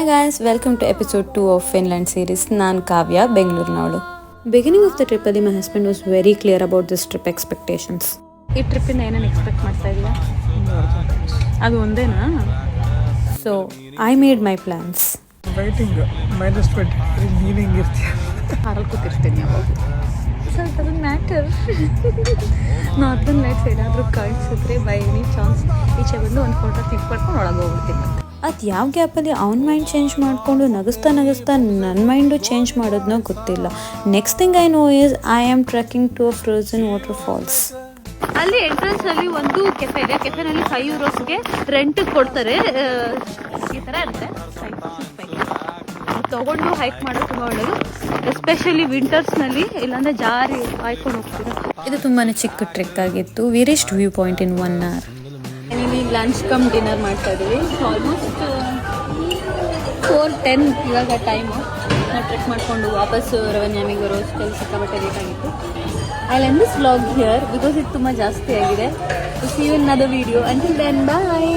Hi guys, welcome to episode 2 of Finland series. Nan Kavya, Bengaluru. Beginning of the trip, my husband was very clear about this trip expectations. ಈ ಟ್ರಿಪ್ಪಿಂದ ಏನೇನು expect ಮಾಡ್ತಾ ಇದೀಯಾ? ಅದು ಒಂದೇನಾ? So, I made my plans. Waiting -20 ನೀನು ಹೆಂಗಿರ್ತೀಯ? ಕಾರಲ್ಲಿ ಕೂತಿರ್ತೀನಿ ಯಾವಾಗ. So it doesn't matter. Northern lights ಏನಾದರೂ ಕಾಣಿಸಿದ್ರೆ by any chance ಈಚೆ ಬಂದು ಒಂದು ಫೋಟೋ ಕ್ಲಿಕ್ ಮಾಡ್ಕೊಂಡು ಒಳಗೆ ಹೋಗ್ಬಿಡ್ತೀನಿ ಮತ್ತೆ. ಅದು ಯಾವ ಗ್ಯಾಪಲ್ಲಿ ಅವ್ನ ಮೈಂಡ್ ಚೇಂಜ್ ಮಾಡಿಕೊಂಡು ನಗಿಸ್ತಾ ನನ್ನ ಮೈಂಡು ಚೇಂಜ್ ಮಾಡೋದನ್ನೋ ಗೊತ್ತಿಲ್ಲ. Next thing I know is I am trekking to a frozen water falls. ಅಲ್ಲಿ ಎಂಟ್ರೆನ್ಸಲ್ಲಿ ಒಂದು ಕೆಫೆ ಇದೆ. ಕೆಫೆನಲ್ಲಿ €5ಗೆ ರೆಂಟಿಗೆ ಕೊಡ್ತಾರೆ. ಈ ಥರ ಇರುತ್ತೆ. ತೊಗೊಂಡು ಹೈಕ್ ಮಾಡೋದು ತುಂಬ ಒಳ್ಳೆಯದು, ಎಸ್ಪೆಷಲಿ ವಿಂಟರ್ಸ್ನಲ್ಲಿ, ಇಲ್ಲಾಂದರೆ ಜಾರಿ ಹಾಯ್ಕೊಂಡು ಹೋಗ್ತೀರ. ಇದು ತುಂಬಾ ಚಿಕ್ಕ ಟ್ರೆಕ್ ಆಗಿತ್ತು. V reached view point in 1 hour. ಇಲ್ಲಿ ಲಂಚ್ ಕಮ್ ಡಿನ್ನರ್ ಮಾಡ್ತಾ ಇದ್ದೀವಿ. ಆಲ್ಮೋಸ್ಟ್ 4:10 ಇವಾಗ ಟೈಮು. ನಾವು ಟ್ರೆಕ್ ಮಾಡಿಕೊಂಡು ವಾಪಸ್ಸು ರವನ್ಯಾಮಿಗೆ ಬರೋ ಅಷ್ಟಲ್ಲಿ ಸಿಕ್ಕಾಪಟ್ಟೆ ಬೇಕಾಗಿತ್ತು. I end this vlog here because ಇದು ತುಂಬ ಜಾಸ್ತಿ ಆಗಿದೆ. See you in other video. Until then bye.